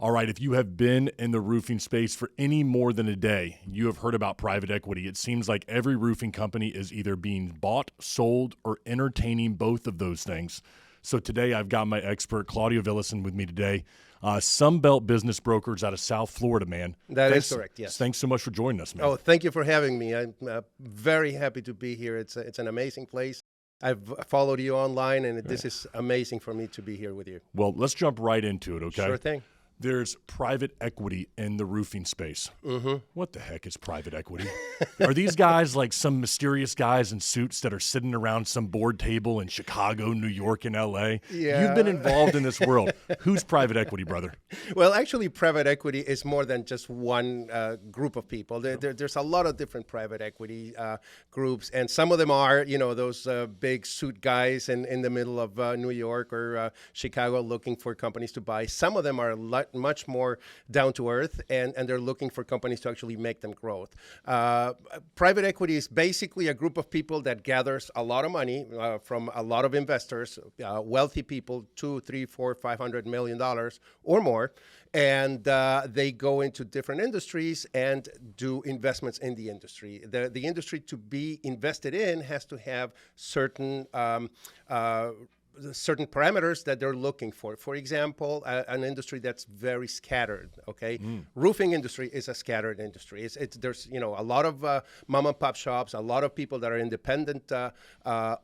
All right, if you have been in the roofing space for any more than a day, you have heard about private equity. It seems like every roofing company is either being bought, sold, or entertaining both of those things. So today I've got my expert, Claudio Vilas, with me today. Sunbelt Business Brokers out of South Florida, man. That is correct, yes. Thanks so much for joining us, man. Oh, thank you for having me. I'm very happy to be here. It's an amazing place. I've followed you online, and this is amazing for me to be here with you. Well, let's jump right into it, okay? Sure thing. There's private equity in the roofing space. Mm-hmm. What the heck is private equity? Are these guys like some mysterious guys in suits that are sitting around some board table in Chicago, New York, and L.A.? Yeah. You've been involved in this world. Who's private equity, brother? Well, actually, private equity is more than just one group of people. There's a lot of different private equity groups, and some of them are, those big suit guys in the middle of New York or Chicago looking for companies to buy. Some of them are much more down to earth, and they're looking for companies to actually make them grow. Private equity is basically a group of people that gathers a lot of money from a lot of investors, wealthy people, $200, $300, $400, $500 million or more, and they go into different industries and do investments in the industry. The industry to be invested in has to have certain parameters that they're looking for. For example, an industry that's very scattered, okay? Roofing industry is a scattered industry. There's a lot of mom and pop shops, a lot of people that are independent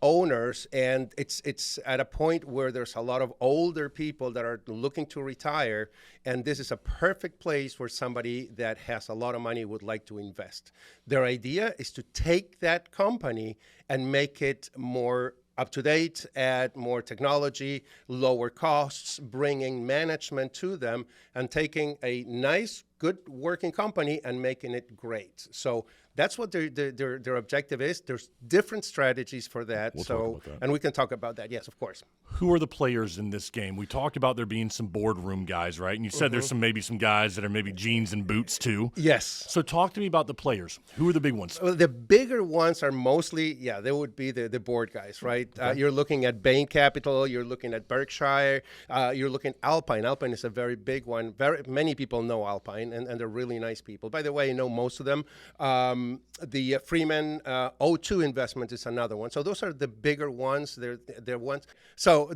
owners, and it's at a point where there's a lot of older people that are looking to retire, and this is a perfect place where somebody that has a lot of money would like to invest. Their idea is to take that company and make it more up-to-date, add more technology, lower costs, bringing management to them, and taking a nice, good working company and making it great. So that's what their objective is. There's different strategies for that. We'll talk about that. And we can talk about that. Yes, of course. Who are the players in this game? We talked about there being some boardroom guys, right? And you said there's maybe some guys that are maybe jeans and boots too. Yes. So talk to me about the players. Who are the big ones? Well, the bigger ones are mostly, they would be the board guys, right? Okay. You're looking at Bain Capital, you're looking at Berkshire, you're looking at Alpine. Alpine is a very big one. Many people know Alpine, and they're really nice people. By the way, I know most of them. The Freeman O2 investment is another one. So those are the bigger ones. They're ones. So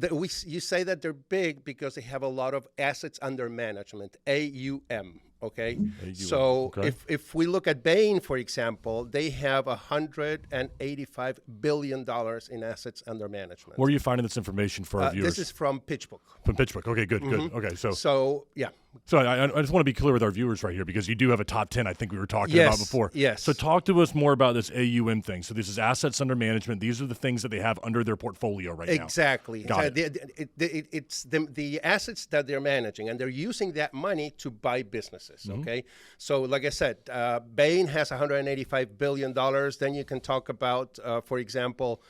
you say that they're big because they have a lot of assets under management, AUM. Okay, so if we look at Bain, for example, they have $185 billion in assets under management. Where are you finding this information for our viewers? This is from PitchBook. From PitchBook. Okay, good. Okay, so yeah. So I just want to be clear with our viewers right here because you do have a top 10 I think we were talking about before. Yes. So talk to us more about this AUM thing. So this is assets under management. These are the things that they have under their portfolio right now. Exactly. Got it. It's the assets that they're managing, and they're using that money to buy businesses. Okay. So like I said, Bain has $185 billion. Then you can talk about, for example,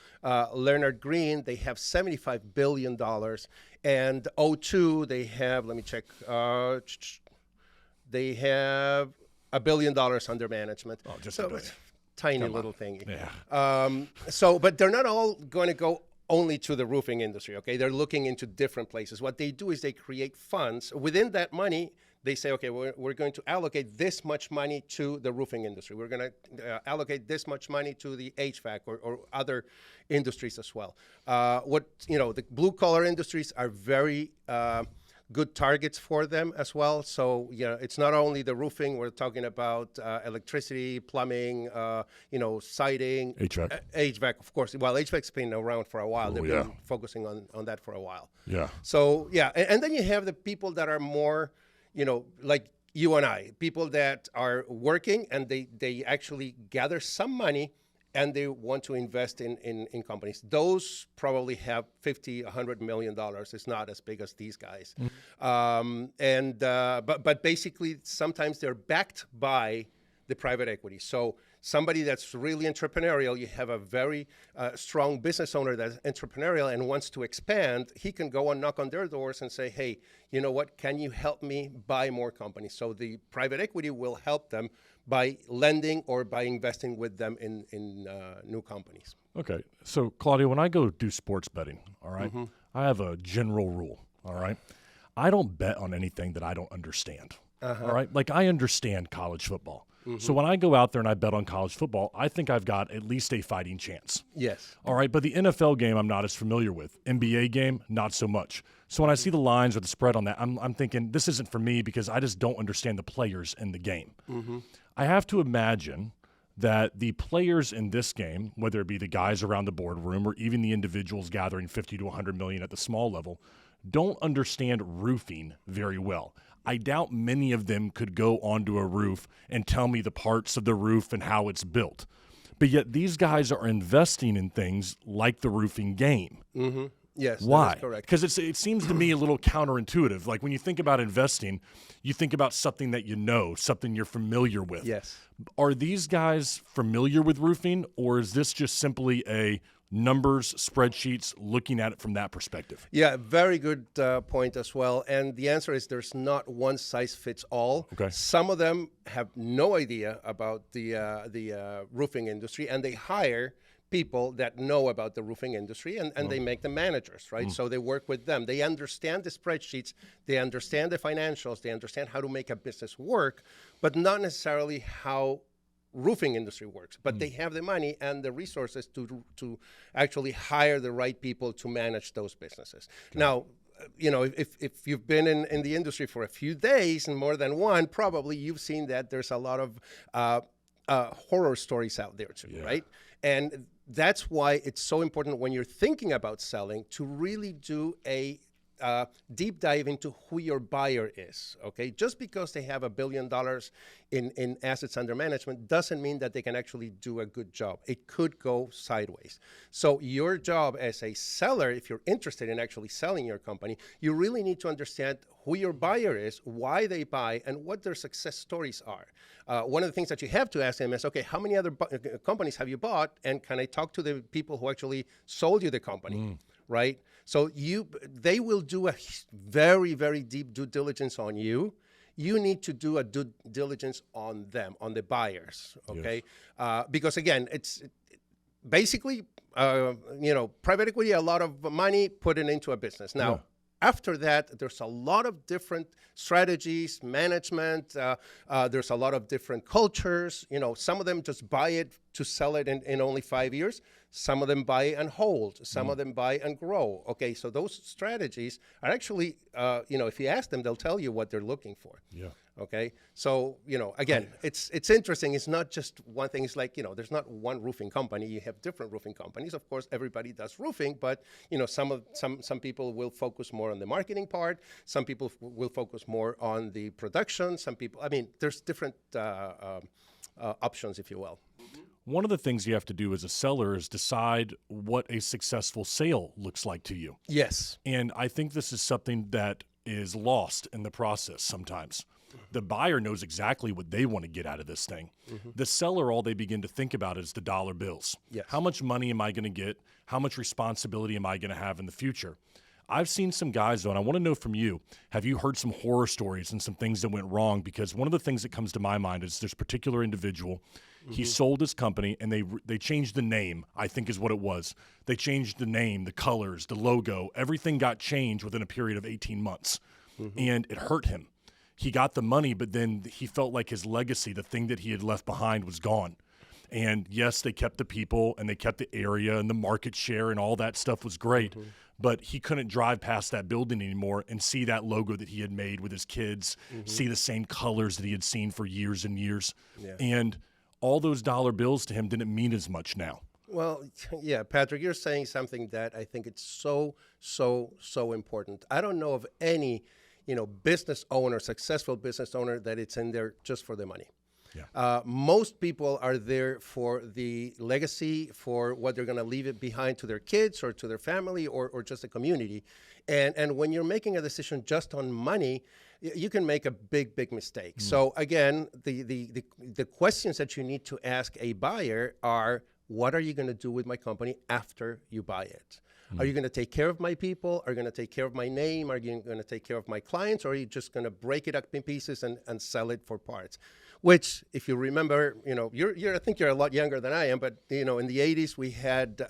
Leonard Green. They have $75 billion. And O2, they have, let me check, they have $1 billion under management. Oh, just so it's tiny little thing. Yeah. But they're not all going to go only to the roofing industry, okay? They're looking into different places. What they do is they create funds. Within that money, they say, okay, we're going to allocate this much money to the roofing industry. We're going to allocate this much money to the HVAC or other industries as well. The blue-collar industries are very good targets for them as well. So, it's not only the roofing. We're talking about electricity, plumbing, siding. HVAC, of course. Well, HVAC's been around for a while. They've been focusing on that for a while. Yeah. So, and then you have the people that are more, like you and I, people that are working and they actually gather some money and they want to invest in companies. Those probably have $50-100 million. It's not as big as these guys. But basically, sometimes they're backed by the private equity. So somebody that's really entrepreneurial, you have a very strong business owner that's entrepreneurial and wants to expand, he can go and knock on their doors and say, hey, you know what, can you help me buy more companies? So the private equity will help them by lending or by investing with them in new companies. Okay. So, Claudio, when I go do sports betting, all right, I have a general rule, all right? I don't bet on anything that I don't understand. All right? Like, I understand college football. So when I go out there and I bet on college football, I think I've got at least a fighting chance. Yes. All right, but the NFL game I'm not as familiar with. NBA game, not so much. So when I see the lines or the spread on that, I'm thinking this isn't for me because I just don't understand the players in the game. I have to imagine that the players in this game, whether it be the guys around the boardroom or even the individuals gathering 50 to 100 million at the small level, don't understand roofing very well. I doubt many of them could go onto a roof and tell me the parts of the roof and how it's built. But yet these guys are investing in things like the roofing game. Yes, Why? that is correct. Because it seems to me a little counterintuitive. Like when you think about investing, you think about something that you know, something you're familiar with. Yes. Are these guys familiar with roofing, or is this just simply a numbers, spreadsheets, looking at it from that perspective? Yeah, very good point as well. And the answer is there's not one size fits all. Okay. Some of them have no idea about the roofing industry, and they hire people that know about the roofing industry, and they make them managers, right? So they work with them. They understand the spreadsheets, they understand the financials, they understand how to make a business work, but not necessarily how roofing industry works. But they have the money and the resources to actually hire the right people to manage those businesses. Okay. Now, you know, if you've been in the industry for a few days and more than one, probably you've seen that there's a lot of horror stories out there too, right? And that's why it's so important when you're thinking about selling to really do a deep dive into who your buyer is, okay? Just because they have $1 billion in assets under management doesn't mean that they can actually do a good job. It could go sideways. So your job as a seller, if you're interested in actually selling your company, you really need to understand who your buyer is, why they buy, and what their success stories are. One of the things that you have to ask them is, okay, how many other companies have you bought, and can I talk to the people who actually sold you the company, right? So they will do a very, very deep due diligence on you. You need to do a due diligence on them, on the buyers, okay? Yes. Because again, it's basically, you know, private equity, a lot of money put it into a business. Now, after that, there's a lot of different strategies, management. There's a lot of different cultures. You know, some of them just buy it to sell it in only 5 years. Some of them buy and hold. Some of them buy and grow. Okay, so those strategies are actually, you know, if you ask them, they'll tell you what they're looking for. Yeah. Okay, so, you know, again, it's interesting. It's not just one thing. It's like, you know, there's not one roofing company. You have different roofing companies. Of course, everybody does roofing, but, you know, some people will focus more on the marketing part. Some people will focus more on the production. Some people, I mean, there's different options, if you will. One of the things you have to do as a seller is decide what a successful sale looks like to you. Yes. And I think this is something that is lost in the process sometimes. The buyer knows exactly what they want to get out of this thing. The seller, all they begin to think about is the dollar bills. Yes. How much money am I going to get? How much responsibility am I going to have in the future? I've seen some guys, though, and I want to know from you, have you heard some horror stories and some things that went wrong? Because one of the things that comes to my mind is this particular individual, he sold his company, and they changed the name, I think is what it was. They changed the name, the colors, the logo. Everything got changed within a period of 18 months, and it hurt him. He got the money, but then he felt like his legacy, the thing that he had left behind, was gone. And yes, they kept the people and they kept the area and the market share and all that stuff was great. But he couldn't drive past that building anymore and see that logo that he had made with his kids, see the same colors that he had seen for years and years. Yeah. And all those dollar bills to him didn't mean as much now. Well, yeah, Patrick, you're saying something that I think it's so important. I don't know of any, you know, business owner, successful business owner, that it's in there just for the money. Yeah. Most people are there for the legacy, for what they're going to leave it behind to their kids or to their family or just the community. And when you're making a decision just on money, you can make a big mistake. So again, the questions that you need to ask a buyer are, what are you going to do with my company after you buy it? Are you going to take care of my people? Are you going to take care of my name? Are you going to take care of my clients? Or are you just going to break it up in pieces and sell it for parts? Which, if you remember, you know, I think you're a lot younger than I am, but, you know, in the 80s we had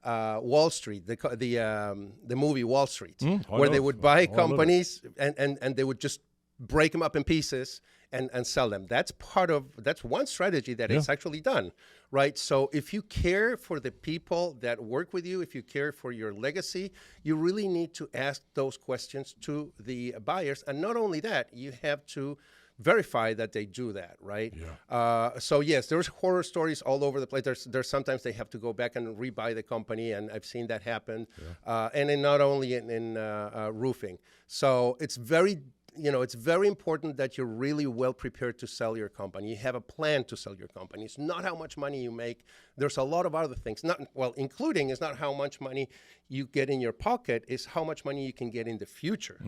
Wall Street, the movie Wall Street, I where know. they would buy I love it. companies and they would just break them up in pieces and sell them. That's one strategy that is actually done, right? So if you care for the people that work with you, if you care for your legacy, you really need to ask those questions to the buyers. And not only that, you have to verify that they do that, right? So yes, there's horror stories all over the place. There's sometimes they have to go back and rebuy the company, and I've seen that happen. And not only in roofing. So it's very important that you're really well prepared to sell your company. You have a plan to sell your company. It's not how much money you make. There's a lot of other things. Including is not how much money you get in your pocket, is how much money you can get in the future.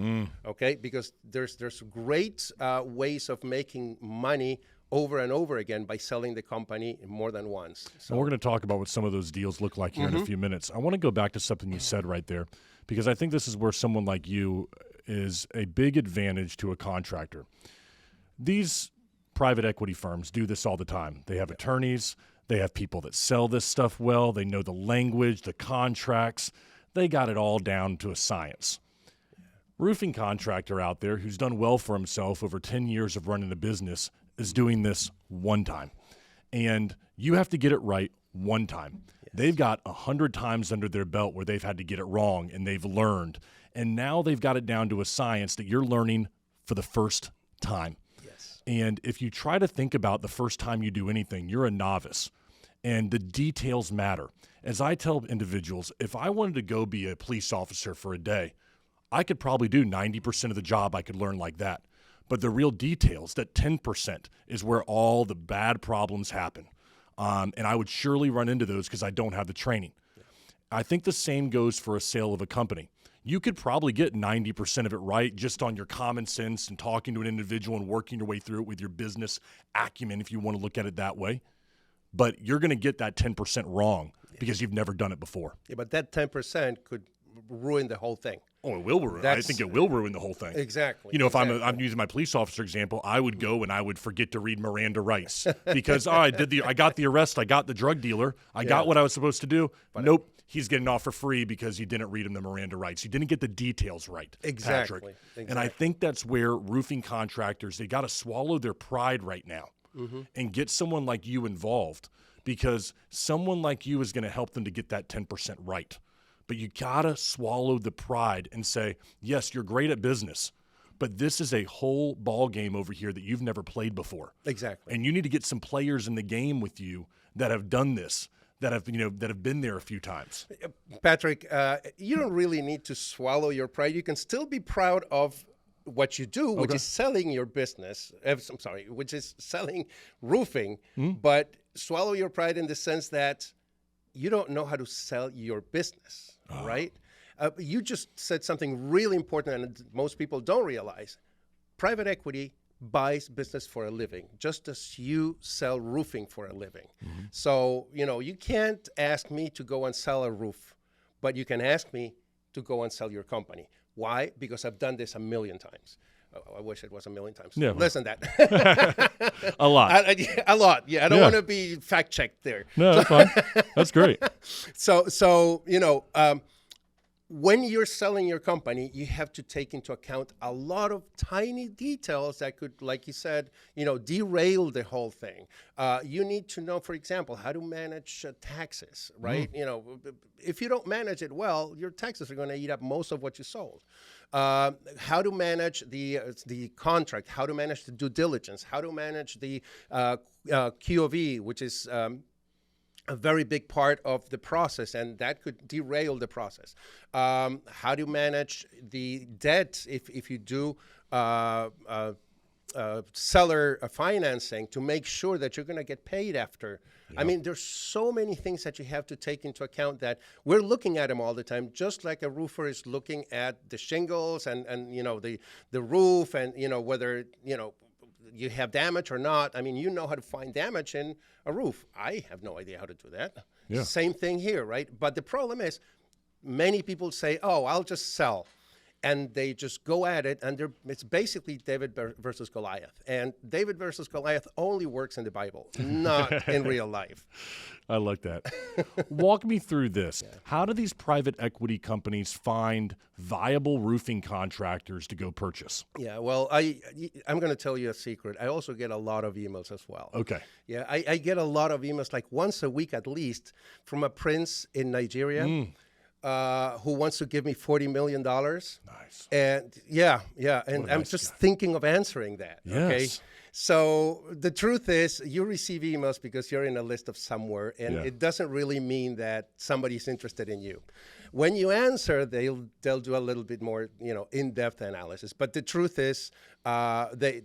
Okay, because there's great ways of making money over and over again by selling the company more than once. So And we're going to talk about what some of those deals look like here in a few minutes. I want to go back to something you said right there, because I think this is where someone like you is a big advantage to a contractor. These private equity firms do this all the time. They have attorneys. They have people that sell this stuff well. They know the language, the contracts. They got it all down to a science. Roofing contractor out there who's done well for himself over 10 years of running a business is doing this one time. And you have to get it right one time. They've got 100 times under their belt where they've had to get it wrong, and they've learned. And now they've got it down to a science that you're learning for the first time. yes. And if you try to think about the first time you do anything, you're a novice, and the details matter. As I tell individuals, if I wanted to go be a police officer for a day, I could probably do 90% of the job I could learn like that. But the real details, that 10%, is where all the bad problems happen. And I would surely run into those because I don't have the training. I think the same goes for a sale of a company. You could probably get 90% of it right just on your common sense and talking to an individual and working your way through it with your business acumen, if you want to look at it that way. But you're going to get that 10% wrong because you've never done it before. Yeah, but that 10% could ruin the whole thing. Oh, it will ruin. I think it will ruin the whole thing. Exactly. You know, if I'm using my police officer example, I would go and I would forget to read Miranda rights because I got the arrest, I got the drug dealer, I got what I was supposed to do. But nope, he's getting off for free because you didn't read him the Miranda rights. You didn't get the details right, Exactly. Patrick. And I think that's where roofing contractors, they got to swallow their pride right now and get someone like you involved, because someone like you is going to help them to get that 10% right. But you got to swallow the pride and say, yes, you're great at business, but this is a whole ball game over here that you've never played before. Exactly. And you need to get some players in the game with you that have done this, that have been there a few times. Patrick, you don't really need to swallow your pride. You can still be proud of what you do, which is selling your business. Which is selling roofing, but swallow your pride in the sense that you don't know how to sell your business, right? You just said something really important, and most people don't realize. Private equity buys business for a living, just as you sell roofing for a living. So, you can't ask me to go and sell a roof, but you can ask me to go and sell your company. Why? Because I've done this a million times. I wish it was a million times. Yeah. Less than that. A lot. A lot. Yeah, I don't want to be fact-checked there. No, that's fine. That's great. So when you're selling your company, you have to take into account a lot of tiny details that could, like you said, derail the whole thing. You need to know, for example, how to manage taxes, right? If you don't manage it well, your taxes are going to eat up most of what you sold. How to manage the contract, how to manage the due diligence, how to manage the QOV, which is a very big part of the process, and that could derail the process. How to manage the debt if you do seller financing to make sure that you're going to get paid after. I mean, there's so many things that you have to take into account that we're looking at them all the time, just like a roofer is looking at the shingles and the roof and whether you have damage or not. I mean, how to find damage in a roof. I have no idea how to do that. Same thing here, right? But the problem is many people say, oh, I'll just sell. and they just go at it, and it's basically David versus Goliath. And David versus Goliath only works in the Bible, not in real life. I like that. Walk me through this. Yeah. How do these private equity companies find viable roofing contractors to go purchase? Yeah, well, I'm going to tell you a secret. I also get a lot of emails as well. Okay. Yeah, I get a lot of emails, like once a week at least, from a prince in Nigeria who wants to give me $40 million. Nice. And and I'm just thinking of answering that. Yes. Okay. So the truth is, you receive emails because you're in a list of somewhere, and it doesn't really mean that somebody's interested in you. When you answer, they'll do a little bit more, in-depth analysis. But the truth is, they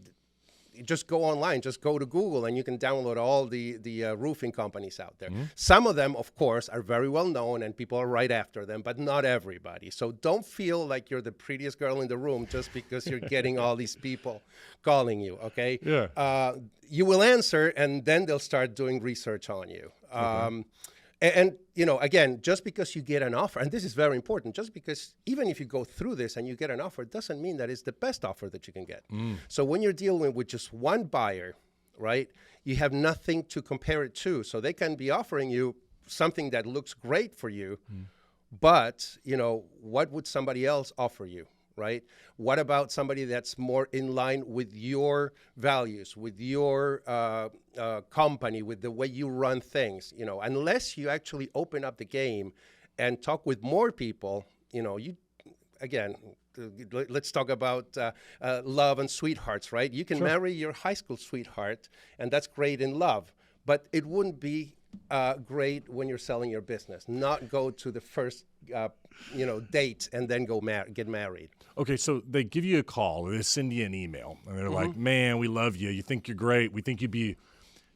just go online, just go to Google, and you can download all the roofing companies out there. Some of them, of course, are very well known, and people are right after them, but not everybody. So don't feel like you're the prettiest girl in the room just because you're getting all these people calling you, okay? Yeah. You will answer, and then they'll start doing research on you. Okay. And again, just because you get an offer, and this is very important, just because even if you go through this and you get an offer, it doesn't mean that it's the best offer that you can get. So when you're dealing with just one buyer, right, you have nothing to compare it to. So they can be offering you something that looks great for you, but, what would somebody else offer you? Right? What about somebody that's more in line with your values, with your company, with the way you run things? Unless you actually open up the game and talk with more people, let's talk about love and sweethearts, right? You can marry your high school sweetheart, and that's great in love, but it wouldn't be great when you're selling your business. Not go to the first date and then go get married. Okay, so they give you a call, or they send you an email, and they're like, man, we love you. You think you're great. We think you'd be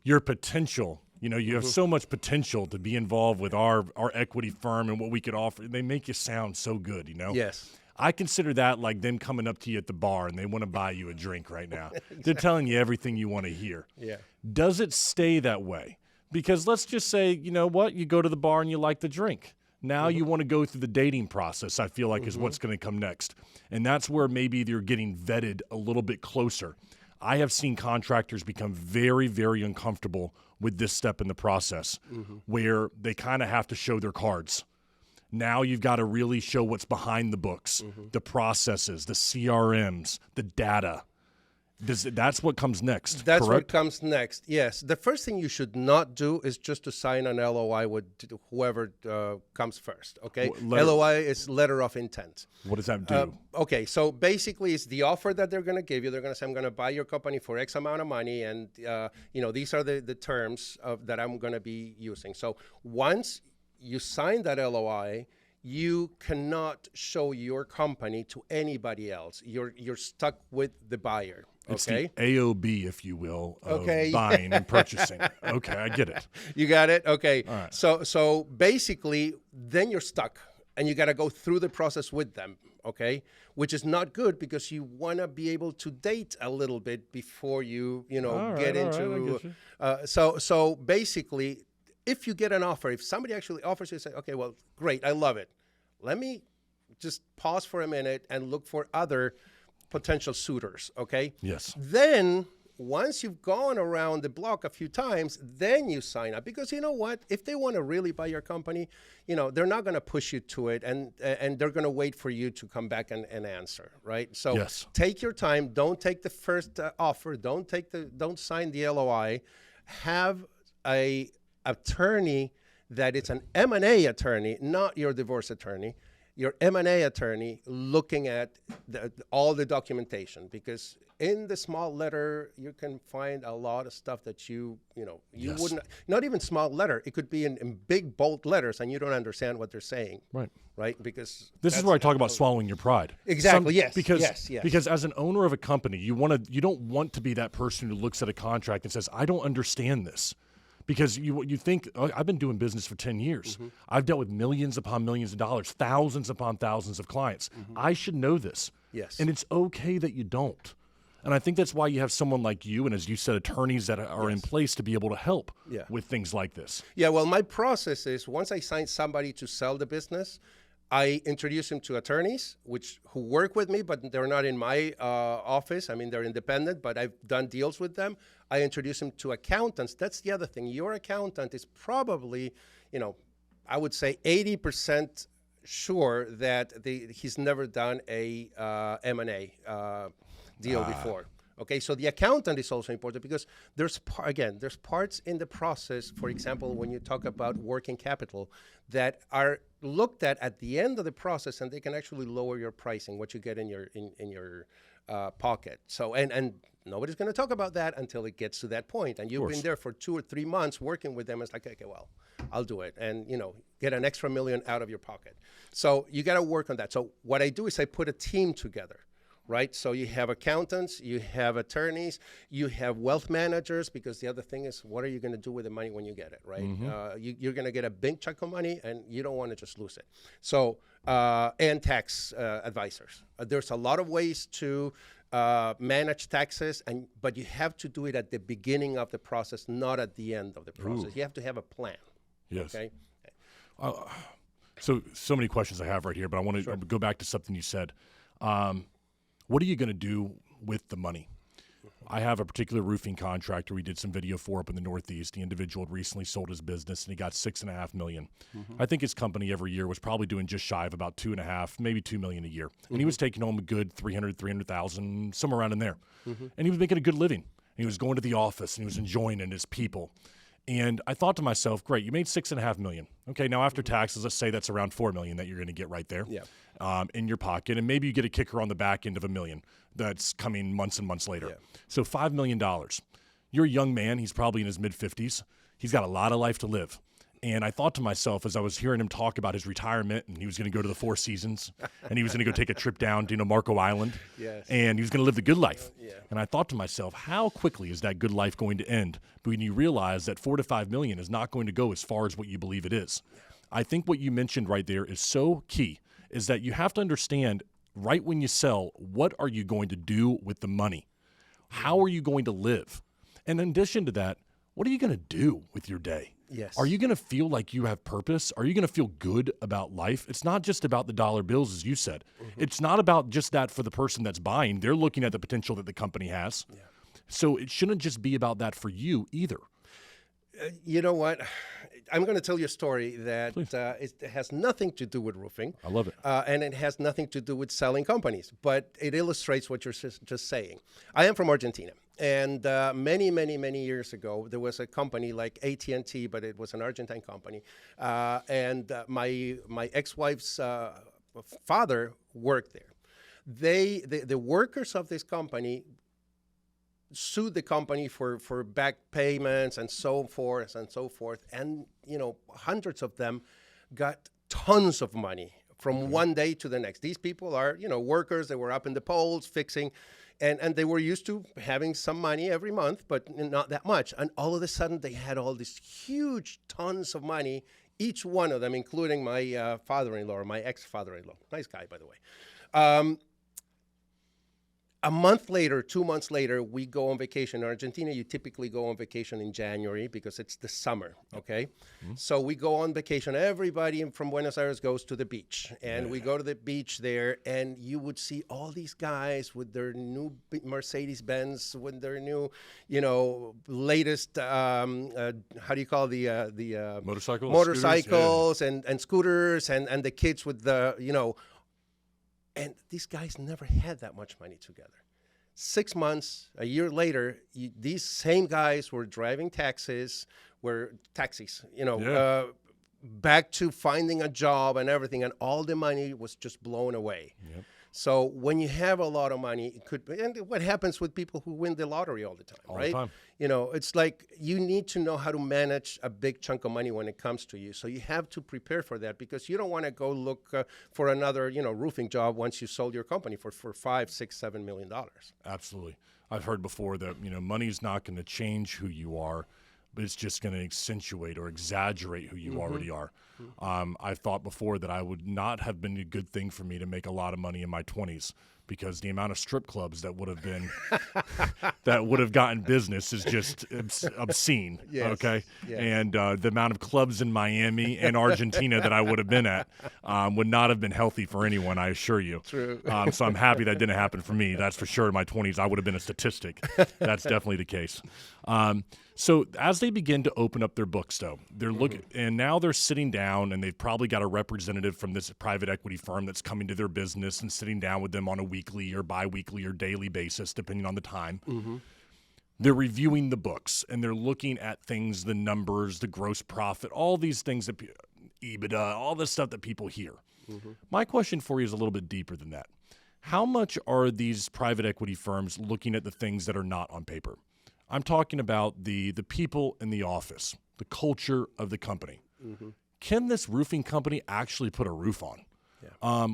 your potential. You have so much potential to be involved with our equity firm and what we could offer. They make you sound so good, Yes. I consider that like them coming up to you at the bar and they want to buy you a drink right now. Exactly. They're telling you everything you want to hear. Yeah. Does it stay that way? Because let's just say, you know what, you go to the bar and you like the drink. Now you want to go through the dating process, I feel like, is what's going to come next. And that's where maybe they're getting vetted a little bit closer. I have seen contractors become very, very uncomfortable with this step in the process where they kind of have to show their cards. Now you've got to really show what's behind the books, the processes, the CRMs, the data. That's what comes next, That's correct? what comes next, yes. The first thing you should not do is just to sign an LOI with whoever comes first, okay? LOI is letter of intent. What does that do? Okay, so basically it's the offer that they're going to give you. They're going to say, I'm going to buy your company for X amount of money, and these are the terms that I'm going to be using. So once you sign that LOI, you cannot show your company to anybody else. You're stuck with the buyer. It's okay. the AOB, if you will, of buying and purchasing. Okay, I get it. You got it? Okay. All right. So basically, then you're stuck, and you got to go through the process with them, okay? Which is not good because you want to be able to date a little bit before you get into. So basically, if you get an offer, if somebody actually offers you, say, okay, well, great, I love it. Let me just pause for a minute and look for other potential suitors, okay? Yes. Then, once you've gone around the block a few times, then you sign up. Because you know what? If they want to really buy your company, they're not going to push you to it, and they're going to wait for you to come back and answer, right? So take your time. Don't take the first offer. Don't sign the LOI. Have a attorney that it's an M&A attorney, not your divorce attorney. Your M&A attorney looking at all the documentation, because in the small letter you can find a lot of stuff that you wouldn't. Not even small letter; it could be in big bold letters, and you don't understand what they're saying. Right. Because this is where I talk about swallowing your pride. Exactly. Yes. Because as an owner of a company, you don't want to be that person who looks at a contract and says, "I don't understand this." Because you think, I've been doing business for 10 years. I've dealt with millions upon millions of dollars, thousands upon thousands of clients. I should know this. Yes. And it's okay that you don't. And I think that's why you have someone like you and, as you said, attorneys that are in place to be able to help with things like this. Yeah, well, my process is once I sign somebody to sell the business, I introduce him to attorneys, who work with me, but they're not in my office. I mean, they're independent, but I've done deals with them. I introduce him to accountants. That's the other thing. Your accountant is probably, I would say 80% sure that he's never done a M&A deal before. Okay, so the accountant is also important because there's parts in the process, for example, when you talk about working capital, that are looked at the end of the process, and they can actually lower your pricing, what you get in your pocket. So and nobody's going to talk about that until it gets to that point. And you've been there for 2 or 3 months working with them. It's like, okay, well, I'll do it, and get an extra $1 million out of your pocket. So you got to work on that. So what I do is I put a team together. Right, so you have accountants, you have attorneys, you have wealth managers, because the other thing is, what are you going to do with the money when you get it, right? You're going to get a big chunk of money, and you don't want to just lose it. So, and tax advisors. There's a lot of ways to manage taxes, but you have to do it at the beginning of the process, not at the end of the process. You have to have a plan. Yes. Okay. So many questions I have right here, but I want to go back to something you said. What are you going to do with the money? I have a particular roofing contractor we did some video for up in the Northeast. The individual had recently sold his business, and he got $6.5 million. I think his company every year was probably doing just shy of about $2.5, maybe $2 million a year. And he was taking home a good $300,000, somewhere around in there. And he was making a good living. And he was going to the office, and he was enjoying it and his people. And I thought to myself, great, you made $6.5 million. Okay, now after taxes, let's say that's around $4 million that you're going to get right there in your pocket. And maybe you get a kicker on the back end of $1 million that's coming months and months later. So $5 million. You're a young man. He's probably in his mid-50s. He's got a lot of life to live. And I thought to myself, as I was hearing him talk about his retirement, and he was going to go to the Four Seasons, and he was going to go take a trip down to Marco Island, and he was going to live the good life. And I thought to myself, how quickly is that good life going to end? But when you realize that $4 to $5 million is not going to go as far as what you believe it is. I think what you mentioned right there is so key, is that you have to understand right when you sell, what are you going to do with the money? How are you going to live? And in addition to that, what are you going to do with your day? Yes. Are you going to feel like you have purpose? Are you going to feel good about life? It's not just about the dollar bills, as you said. It's not about just that for the person that's buying. They're looking at the potential that the company has. So it shouldn't just be about that for you either. You know what? I'm going to tell you a story that it has nothing to do with roofing. I love it. And it has nothing to do with selling companies, but it illustrates what you're just saying. I am from Argentina. And many, many, many years ago, there was a company like AT&T, but it was an Argentine company. And my ex-wife's father worked there. The workers of this company sued the company for back payments and so forth and so forth. And, hundreds of them got tons of money from one day to the next. These people are, workers. They were up in the polls fixing. And they were used to having some money every month, but not that much. And all of a sudden, they had all these huge tons of money, each one of them, including my father-in-law, or my ex-father-in-law. Nice guy, by the way. A month later, 2 months later, we go on vacation. In Argentina, you typically go on vacation in January because it's the summer, okay? So we go on vacation. Everybody from Buenos Aires goes to the beach. And we go to the beach there, and you would see all these guys with their new Mercedes-Benz, with their new, latest, how do you call the motorcycles and scooters, and the kids with the, and these guys never had that much money together. 6 months, a year later, these same guys were driving taxis, back to finding a job and everything, and all the money was just blown away. So when you have a lot of money, it could be, and what happens with people who win the lottery all the time, right? It's like you need to know how to manage a big chunk of money when it comes to you. So you have to prepare for that, because you don't want to go look for another, roofing job once you sold your company for $5, $6, $7 million. Absolutely. I've heard before that, money's not going to change who you are, but it's just going to accentuate or exaggerate who you already are. I've thought before that I would not have been a good thing for me to make a lot of money in my 20s, because the amount of strip clubs that would have been that would have gotten business is just obscene. Yes, okay, yes. and the amount of clubs in Miami and Argentina that I would have been at would not have been healthy for anyone, I assure you. True. So I'm happy that didn't happen for me. That's for sure. In my 20s, I would have been a statistic. That's definitely the case. So as they begin to open up their books, though, they're looking, and now they're sitting down, and they've probably got a representative from this private equity firm that's coming to their business and sitting down with them on a weekly or biweekly or daily basis, depending on the time. They're reviewing the books, and they're looking at things, the numbers, the gross profit, all these things that EBITDA, all this stuff that people hear. My question for you is a little bit deeper than that. How much are these private equity firms looking at the things that are not on paper? I'm talking about the people in the office, the culture of the company. Can this roofing company actually put a roof on?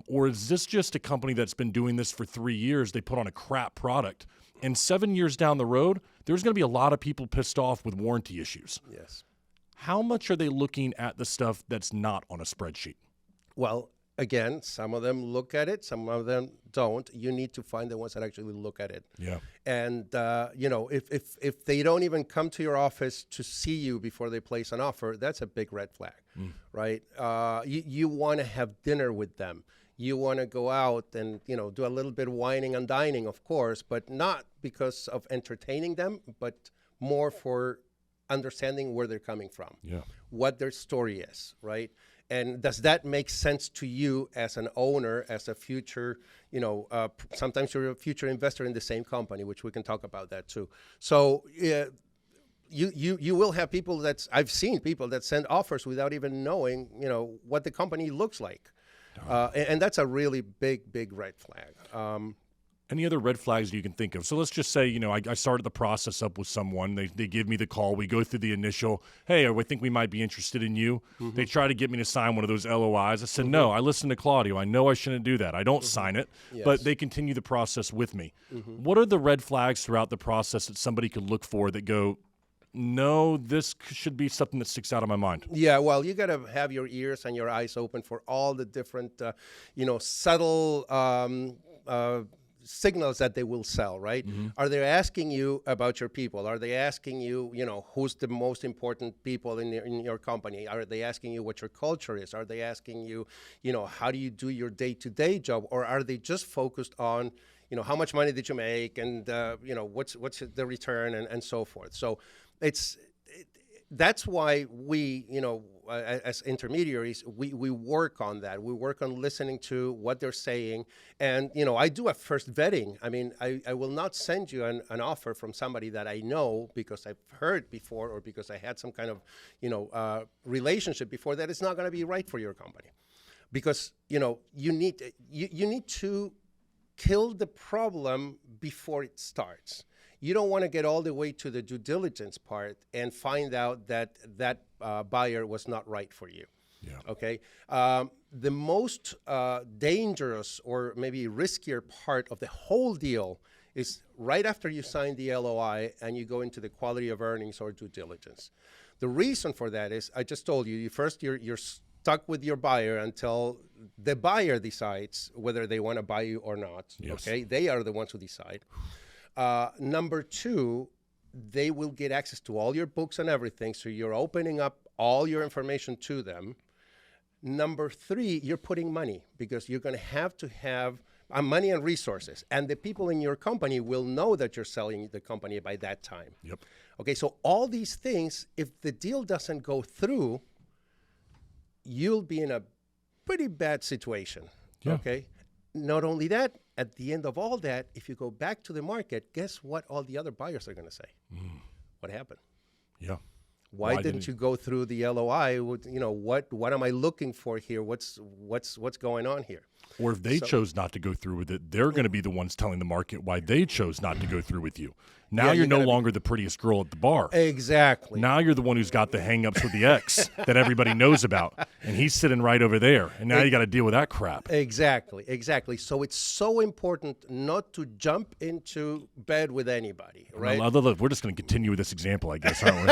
Or is this just a company that's been doing this for 3 years? They put on a crap product, and 7 years down the road, there's going to be a lot of people pissed off with warranty issues. Yes. How much are they looking at the stuff that's not on a spreadsheet? Well, again, some of them look at it, some of them don't. You need to find the ones that actually look at it. Yeah. And, if they don't even come to your office to see you before they place an offer, that's a big red flag, right? You want to have dinner with them. You want to go out and, do a little bit of whining and dining, of course, but not because of entertaining them, but more for understanding where they're coming from, what their story is, right? And does that make sense to you as an owner, as a future, sometimes you're a future investor in the same company, which we can talk about that too. So you will have people I've seen people that send offers without even knowing, what the company looks like. And that's a really big red flag. Any other red flags you can think of? So let's just say, I started the process up with someone. They give me the call. We go through the initial, hey, I think we might be interested in you. They try to get me to sign one of those LOIs. I said, no, I listened to Claudio. I know I shouldn't do that. I don't sign it, but they continue the process with me. What are the red flags throughout the process that somebody could look for that go, no, this should be something that sticks out of my mind? Yeah, well, you got to have your ears and your eyes open for all the different, subtle signals that they will sell, right? Are they asking you about your people? Are they asking you, who's the most important people in your company? Are they asking you what your culture is? Are they asking you, how do you do your day-to-day job? Or are they just focused on, how much money did you make and, what's the return and so forth? So that's why we, as intermediaries, we work on that. We work on listening to what they're saying. And, I do a first vetting. I mean, I will not send you an offer from somebody that I know because I've heard before or because I had some kind of, relationship before that it's not going to be right for your company. Because, you need to kill the problem before it starts. You don't want to get all the way to the due diligence part and find out that buyer was not right for you. Yeah. Okay. The most dangerous or maybe riskier part of the whole deal is right after you sign the LOI and you go into the quality of earnings or due diligence. The reason for that is I just told you, you're stuck with your buyer until the buyer decides whether they want to buy you or not. Yes. Okay. They are the ones who decide. Number two, they will get access to all your books and everything. So you're opening up all your information to them. Number three, you're putting money because you're going to have money and resources. And the people in your company will know that you're selling the company by that time. Yep. Okay. So all these things, if the deal doesn't go through, you'll be in a pretty bad situation. Yeah. Okay. Not only that, at the end of all that, if you go back to the market, guess what all the other buyers are going to say? What happened? Yeah. Why didn't you go through the LOI? What am I looking for here? What's going on here? Or if they chose not to go through with it, they're going to be the ones telling the market why they chose not to go through with you. Now you're no longer the prettiest girl at the bar. Exactly. Now you're the one who's got the hang-ups with the ex that everybody knows about, and he's sitting right over there. And now you got to deal with that crap. Exactly. So it's so important not to jump into bed with anybody, right? Well, look, we're just going to continue with this example, I guess, aren't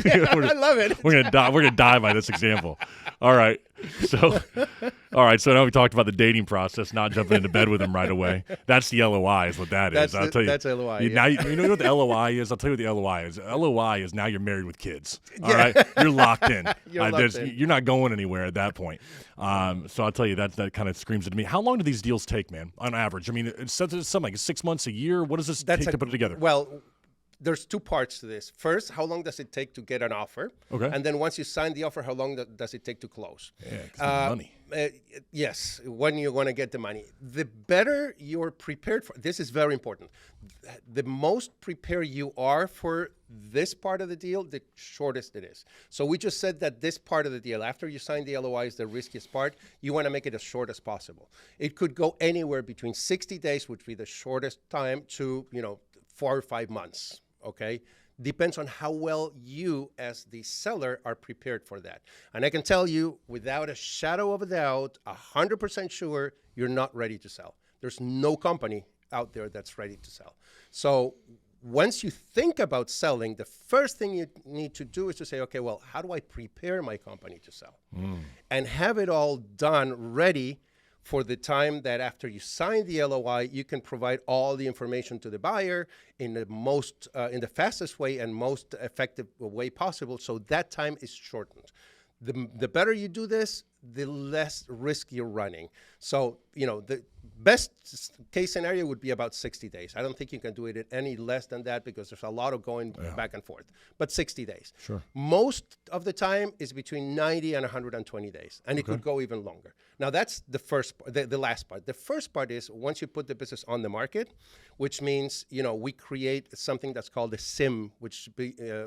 we? I love it. We're going to die by this example. All right. So, all right. So now we talked about the dating process, not jumping into bed with them right away. That's the LOI, is what that is. I'll tell you. That's LOI. Now you know what the LOI is. I'll tell you what the LOI is. LOI is now you're married with kids. All right, you're locked in. You're not going anywhere at that point. So I'll tell you that kind of screams at me. How long do these deals take, man? On average, I mean, it's something like 6 months, a year. What does this take to put it together? Well, there's two parts to this. First, how long does it take to get an offer? Okay. And then once you sign the offer, how long does it take to close? Yeah, 'cause the money. Yes, when you're going to get the money. The better you're prepared for, this is very important. The most prepared you are for this part of the deal, the shortest it is. So we just said that this part of the deal, after you sign the LOI, is the riskiest part. You want to make it as short as possible. It could go anywhere between 60 days, which would be the shortest time, to 4 or 5 months. Okay, depends on how well you as the seller are prepared for that. And I can tell you without a shadow of a doubt, 100% sure you're not ready to sell. There's no company out there that's ready to sell. So once you think about selling, the first thing you need to do is to say, okay, well, how do I prepare my company to sell? And have it all done, ready for the time that after you sign the LOI, you can provide all the information to the buyer in the fastest way and most effective way possible. So that time is shortened. The better you do this, the less risk you're running. So, the best case scenario would be about 60 days. I don't think you can do it any less than that because there's a lot of going back and forth. But 60 days. Sure. Most of the time is between 90 and 120 days, and it could go even longer. Now, that's the last part. The first part is once you put the business on the market, which means, we create something that's called a SIM, which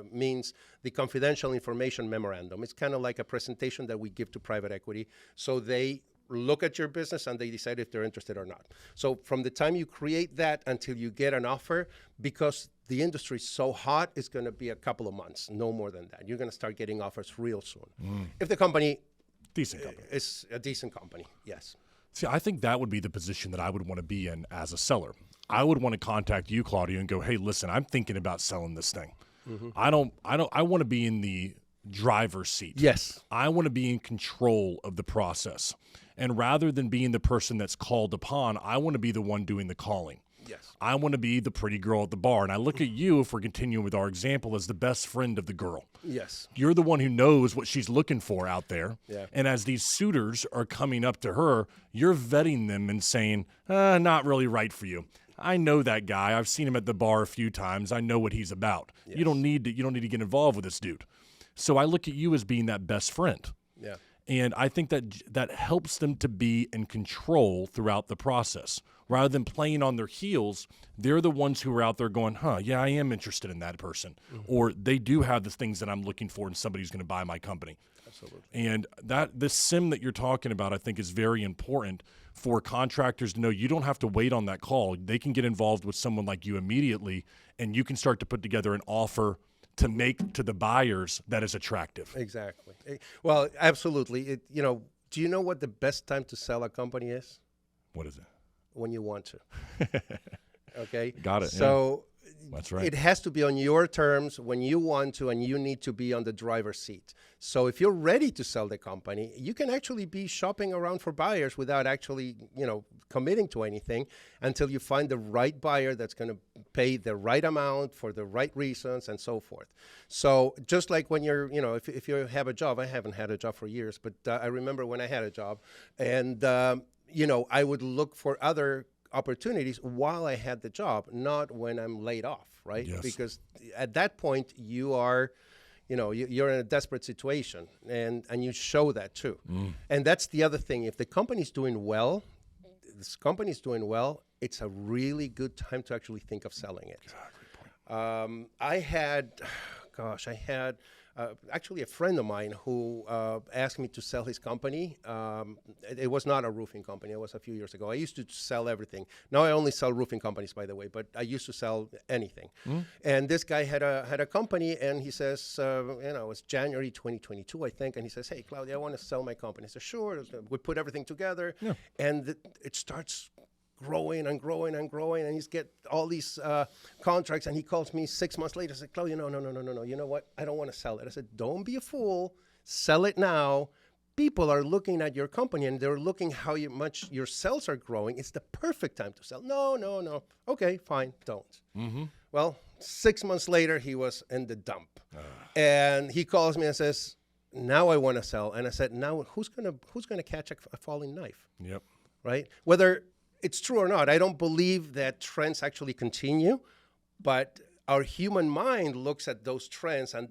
means the Confidential Information Memorandum. It's kind of like a presentation that we give to private equity. So they look at your business and they decide if they're interested or not. So from the time you create that until you get an offer, because the industry is so hot, it's going to be a couple of months, no more than that. You're going to start getting offers real soon. If the company is a decent company, yes. See, I think that would be the position that I would want to be in as a seller. I would want to contact you, Claudio, and go, hey, listen, I'm thinking about selling this thing. I want to be in the driver's seat. Yes. I want to be in control of the process. And rather than being the person that's called upon, I want to be the one doing the calling. Yes. I want to be the pretty girl at the bar. And I look at you, if we're continuing with our example, as the best friend of the girl. Yes. You're the one who knows what she's looking for out there. Yeah. And as these suitors are coming up to her, you're vetting them and saying, not really right for you. I know that guy. I've seen him at the bar a few times. I know what he's about. Yes. You don't need to get involved with this dude. So I look at you as being that best friend. Yeah. And I think that helps them to be in control throughout the process. Rather than playing on their heels, they're the ones who are out there going, yeah, I am interested in that person. Or they do have the things that I'm looking for and somebody's going to buy my company. Absolutely. And this SIM that you're talking about, I think, is very important for contractors to know. You don't have to wait on that call. They can get involved with someone like you immediately, and you can start to put together an offer to make to the buyers that is attractive. Exactly. Well, absolutely. Do you know what the best time to sell a company is? What is it? When you want to. Okay? Got it. So that's right. It has to be on your terms when you want to, and you need to be on the driver's seat. So if you're ready to sell the company, you can actually be shopping around for buyers without actually, committing to anything until you find the right buyer that's going to pay the right amount for the right reasons and so forth. So just like when you're, if you have a job, I haven't had a job for years, but I remember when I had a job, and, I would look for other opportunities while I had the job, not when I'm laid off, right? Yes. Because at that point you are, you're in a desperate situation, and you show that too. And that's the other thing. If the company's doing well, it's a really good time to actually think of selling it. I had actually a friend of mine who asked me to sell his company. It was not a roofing company. It was a few years ago. I used to sell everything. Now I only sell roofing companies, by the way, but I used to sell anything. And this guy had a company, and he says, it was January 2022, I think, and he says, hey, Claudia, I want to sell my company. I said, sure. We put everything together, and it starts growing and growing and growing, and he's get all these contracts, and he calls me 6 months later. I said, Claudio, no, you know what? I don't want to sell it. I said, don't be a fool. Sell it now. people are looking at your company and they're looking how much your sales are growing, it's the perfect time to sell. No. Okay, fine, don't. Well, 6 months later, he was in the dump. And he calls me and says, now I want to sell. And I said, now who's gonna catch a falling knife? Yep. Right? Whether it's true or not, I don't believe that trends actually continue, but our human mind looks at those trends and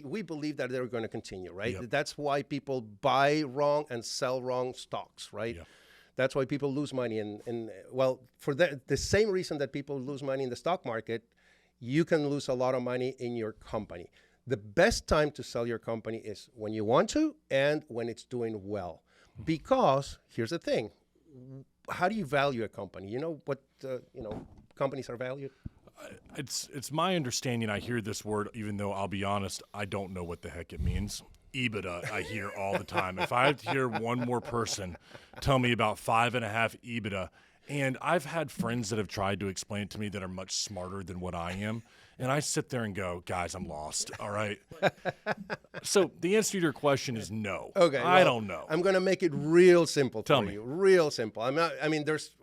we believe that they're going to continue, right? Yep. That's why people buy wrong and sell wrong stocks, right? Yep. That's why people lose money. And well, for the same reason that people lose money in the stock market, you can lose a lot of money in your company. The best time to sell your company is when you want to and when it's doing well. Because here's the thing. How do you value a company? You know what companies are valued? It's my understanding. I hear this word, even though I'll be honest, I don't know what the heck it means. EBITDA, I hear all the time. If I have to hear one more person tell me about 5.5 EBITDA, and I've had friends that have tried to explain it to me that are much smarter than what I am, and I sit there and go, guys, I'm lost. All right. So the answer to your question is no. Okay. I don't know. I'm going to make it real simple Tell for me. you. Real simple.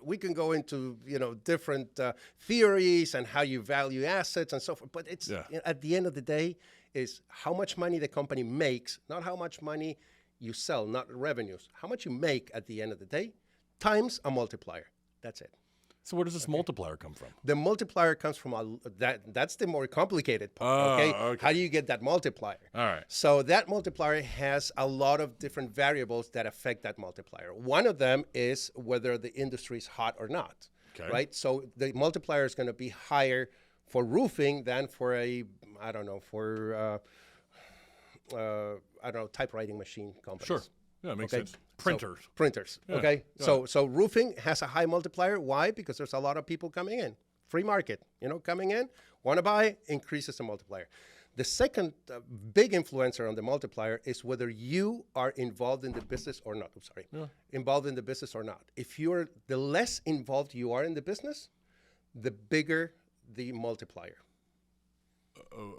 We can go into, different theories and how you value assets and so forth. But it's at the end of the day is how much money the company makes, not how much money you sell, not revenues. How much you make at the end of the day times a multiplier. That's it. So where does this multiplier come from? The multiplier comes from that's the more complicated part. Okay? How do you get that multiplier? All right. So that multiplier has a lot of different variables that affect that multiplier. One of them is whether the industry is hot or not. Okay. Right. So the multiplier is going to be higher for roofing than for typewriting machine companies. Sure. Yeah, it makes sense. Printers. So, printers. Yeah. Okay. Yeah. So roofing has a high multiplier. Why? Because there's a lot of people coming in. Free market, coming in, want to buy, increases the multiplier. The second big influencer on the multiplier is whether you are involved in the business or not. Involved in the business or not. The less involved you are in the business, the bigger the multiplier.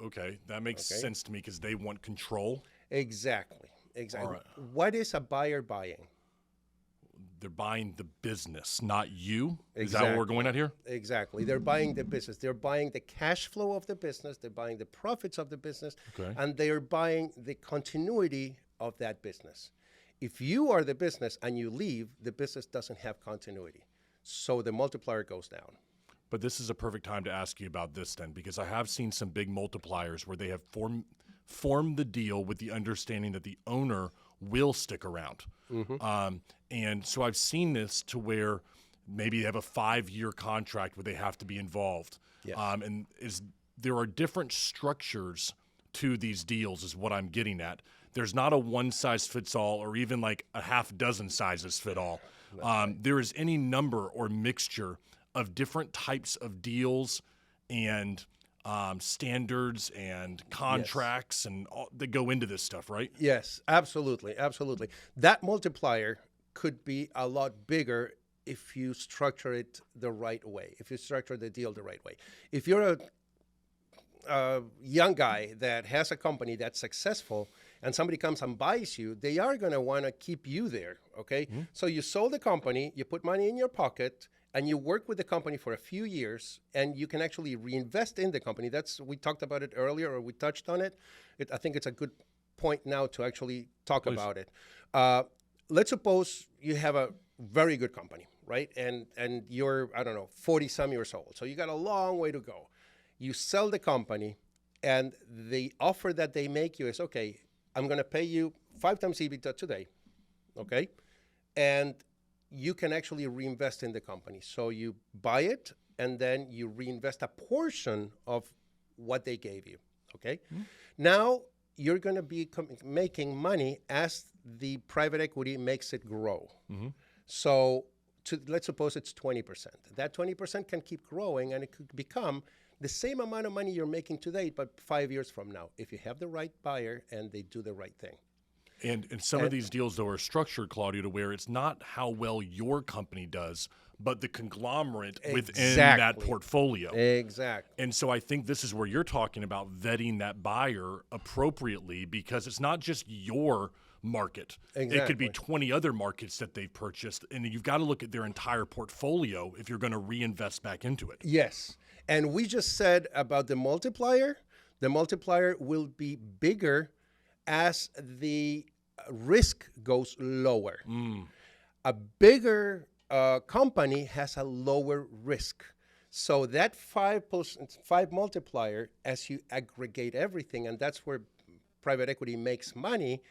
Okay. That makes sense to me because they want control. Exactly. All right. What is a buyer buying? They're buying the business, not you. Exactly. Is that what we're going at here? Exactly. They're buying the business. They're buying the cash flow of the business. They're buying the profits of the business. Okay. And they are buying the continuity of that business. If you are the business and you leave, the business doesn't have continuity. So the multiplier goes down. But this is a perfect time to ask you about this then, because I have seen some big multipliers where they have formed the deal with the understanding that the owner will stick around. And so I've seen this to where maybe they have a 5-year contract where they have to be involved. Yes. And there are different structures to these deals is what I'm getting at. There's not a one-size-fits-all or even like a half dozen sizes fit all. There is any number or mixture of different types of deals and standards and contracts and all that go into this stuff, right? Yes, absolutely. That multiplier could be a lot bigger if you structure it the right way, if you structure the deal the right way. If you're a young guy that has a company that's successful and somebody comes and buys you, they are going to want to keep you there, okay? Mm-hmm. So you sold the company, you put money in your pocket, and you work with the company for a few years, and you can actually reinvest in the company. We talked about it earlier, or we touched on it. I think it's a good point now to actually talk about it. Let's suppose you have a very good company, right? And you're, 40-some years old. So you got a long way to go. You sell the company, and the offer that they make you is, okay, I'm going to pay you 5 times EBITDA today, okay? And you can actually reinvest in the company. So you buy it, and then you reinvest a portion of what they gave you, okay? Mm-hmm. Now you're going to be making money as the private equity makes it grow. Mm-hmm. So let's suppose it's 20%. That 20% can keep growing, and it could become the same amount of money you're making today, but 5 years from now, if you have the right buyer and they do the right thing. And some of these deals, though, are structured, Claudio, to where it's not how well your company does, but the conglomerate within that portfolio. Exactly. And so I think this is where you're talking about vetting that buyer appropriately, because it's not just your market. Exactly. It could be 20 other markets that they've purchased, and you've got to look at their entire portfolio if you're going to reinvest back into it. Yes. And we just said about the multiplier will be bigger as the risk goes lower. A bigger company has a lower risk. So that 5 multiplier, as you aggregate everything, and that's where private equity makes money,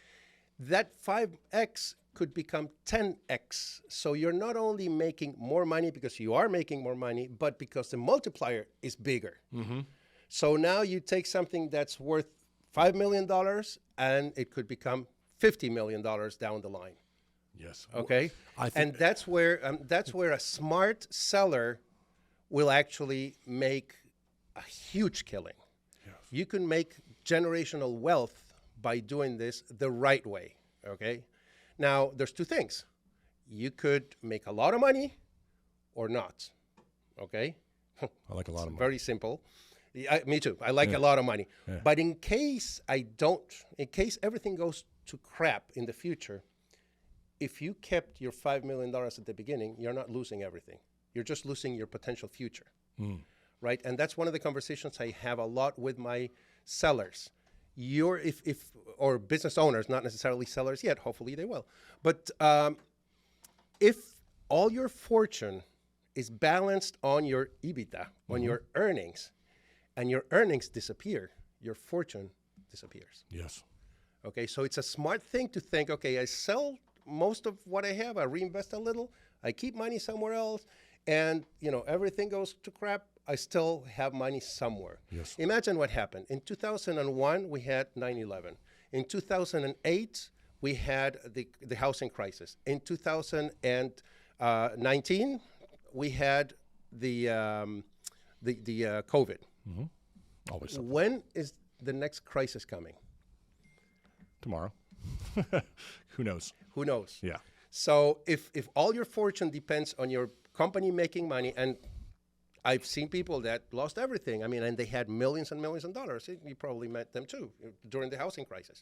that 5x could become 10x. So you're not only making more money because you are making more money, but because the multiplier is bigger. So now you take something that's worth $5 million and it could become $50 million down the line. Yes. Okay. And that's where a smart seller will actually make a huge killing. Yes. You can make generational wealth by doing this the right way. Okay. Now there's two things. You could make a lot of money or not. Okay. I like a lot of money. Very simple. Me too. I like a lot of money. Yeah. But in case everything goes to crap in the future, if you kept your $5 million at the beginning, you're not losing everything. You're just losing your potential future, right? And that's one of the conversations I have a lot with my sellers. Or business owners, not necessarily sellers yet. Hopefully they will. But if all your fortune is balanced on your EBITDA, on your earnings, and your earnings disappear, your fortune disappears. Yes. Okay, so it's a smart thing to think, okay, I sell most of what I have, I reinvest a little, I keep money somewhere else, and everything goes to crap, I still have money somewhere. Yes. Imagine what happened. In 2001, we had 9/11. In 2008, we had the housing crisis. In 2019, we had the COVID. Always something. When is the next crisis coming? Tomorrow. Who knows? Who knows? Yeah. So if all your fortune depends on your company making money, and I've seen people that lost everything. I mean, and they had millions and millions of dollars. You probably met them too during the housing crisis.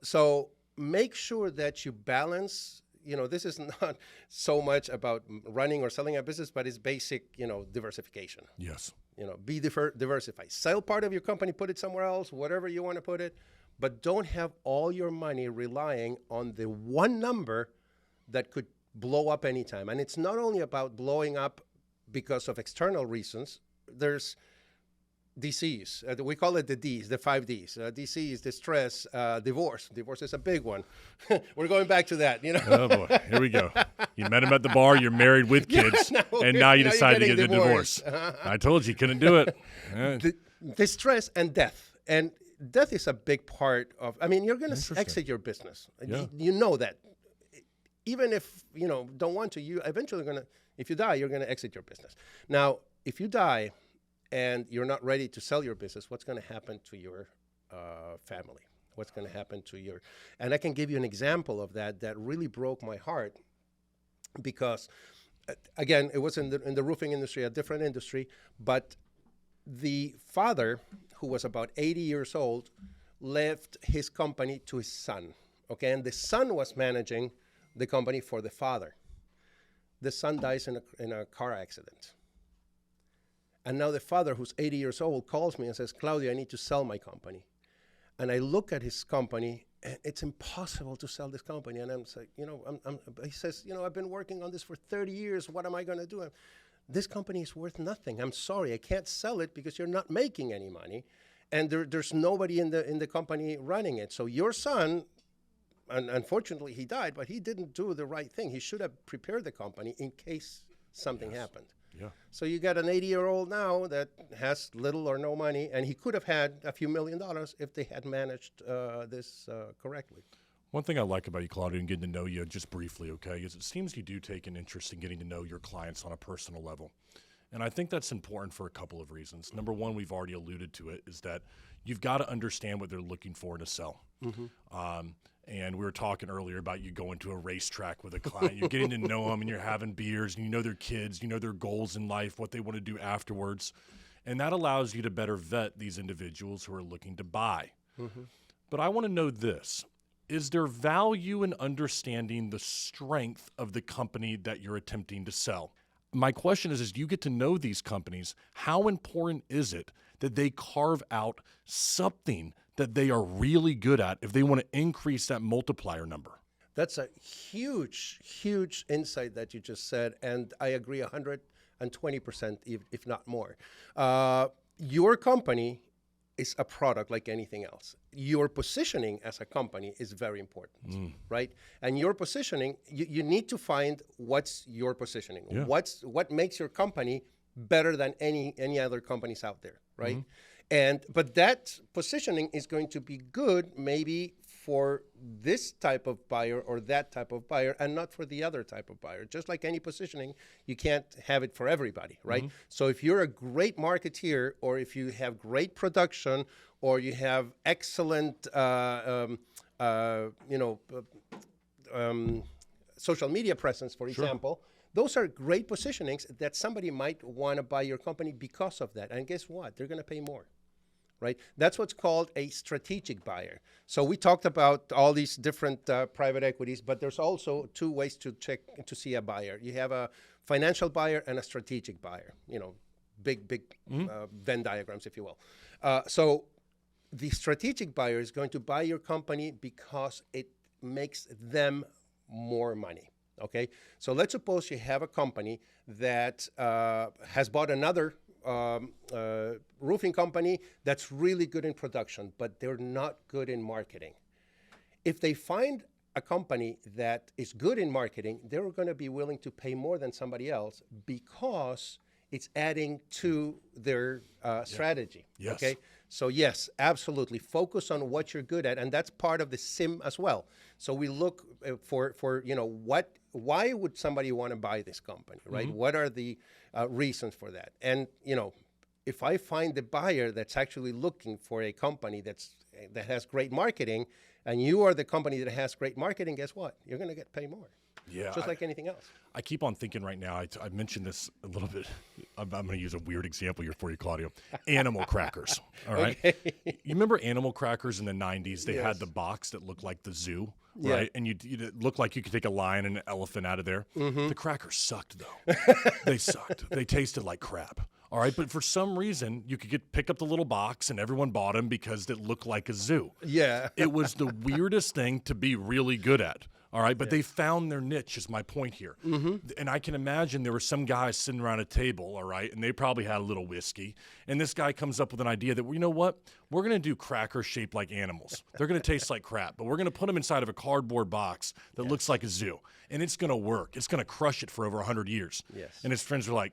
So make sure that you balance. This is not so much about running or selling a business, but it's basic, diversification. Yes. Be diversified. Sell part of your company, put it somewhere else, whatever you want to put it, but don't have all your money relying on the one number that could blow up anytime. And it's not only about blowing up because of external reasons. There's DCs. We call it the Ds, the 5 Ds. DC is distress, divorce. Divorce is a big one. We're going back to that, Oh, boy. Here we go. You met him at the bar, you're married with kids, and now you decide to get a divorce. I told you couldn't do it. Distress and death. And death is a big part of, you're going to exit your business. Yeah. You know that. Even if, don't want to, you eventually if you die, you're going to exit your business. Now, if you die and you're not ready to sell your business, what's going to happen to your family? What's going to happen to and I can give you an example of that really broke my heart because, again, it was in the roofing industry, a different industry, but the father, who was about 80 years old, left his company to his son, okay? And the son was managing the company for the father. The son dies in a car accident. And now the father, who's 80 years old, calls me and says, Claudio, I need to sell my company. And I look at his company, and it's impossible to sell this company. And I'm like, he says, I've been working on this for 30 years. What am I going to do? This company is worth nothing. I'm sorry, I can't sell it because you're not making any money. And there's nobody in the company running it. So your son, and unfortunately he died, but he didn't do the right thing. He should have prepared the company in case something happened. Yeah. So you got an 80-year-old now that has little or no money, and he could have had a few $1 million if they had managed this correctly. One thing I like about you, Claudio, and getting to know you just briefly, okay, is it seems you do take an interest in getting to know your clients on a personal level. And I think that's important for a couple of reasons. Number one, we've already alluded to it, is that you've got to understand what they're looking for to sell. And we were talking earlier about you going to a racetrack with a client. You're getting to know them, and you're having beers, and you know their kids, you know their goals in life, what they want to do afterwards. And that allows you to better vet these individuals who are looking to buy. But I want to know this. is there value in understanding the strength of the company that you're attempting to sell? My question is, as you get to know these companies, how important is it that they carve out something that they are really good at if they want to increase that multiplier number? That's a huge, huge insight that you just said, and I agree 120%, if not more. Your company is a product like anything else. Your positioning as a company is very important, right? And your positioning, you need to find what's your positioning. Yeah. What makes your company better than any other companies out there, right? But that positioning is going to be good maybe for this type of buyer or that type of buyer, and not for the other type of buyer. Just like any positioning, you can't have it for everybody, right? So if you're a great marketeer, or if you have great production, or you have excellent, social media presence, for example, those are great positionings that somebody might want to buy your company because of that. And guess what? They're going to pay more. Right? That's what's called a strategic buyer. So we talked about all these different private equities, but there's also two ways to check to see a buyer. You have a financial buyer and a strategic buyer. Big Venn diagrams, if you will. So the strategic buyer is going to buy your company because it makes them more money. Okay, so let's suppose you have a company that has bought another roofing company that's really good in production, but they're not good in marketing. If they find a company that is good in marketing, they're going to be willing to pay more than somebody else because it's adding to their strategy. Yes. Okay, so yes, absolutely, focus on what you're good at, and that's part of the SIM as well. So we look for why would somebody want to buy this company, right? What are the reasons for that? And if I find the buyer that's actually looking for a company that has great marketing, and you are the company that has great marketing, guess what? You're going to get paid more. Yeah, just like anything else. I keep on thinking right now, I mentioned this a little bit. I'm going to use a weird example here for you, Claudio. Animal crackers, all right? Okay. You remember animal crackers in the 90s? They had the box that looked like the zoo, right? And it looked like you could take a lion and an elephant out of there. The crackers sucked, though. They sucked. They tasted like crap. All right, but for some reason, you could pick up the little box, and everyone bought them because it looked like a zoo. Yeah. It was the weirdest thing to be really good at. All right, but they found their niche is my point here. And I can imagine there were some guys sitting around a table, all right, and they probably had a little whiskey. And this guy comes up with an idea that, well, you know what? We're going to do crackers shaped like animals. They're going to taste like crap, but we're going to put them inside of a cardboard box that looks like a zoo. And it's going to work. It's going to crush it for over 100 years. Yes. And his friends were like,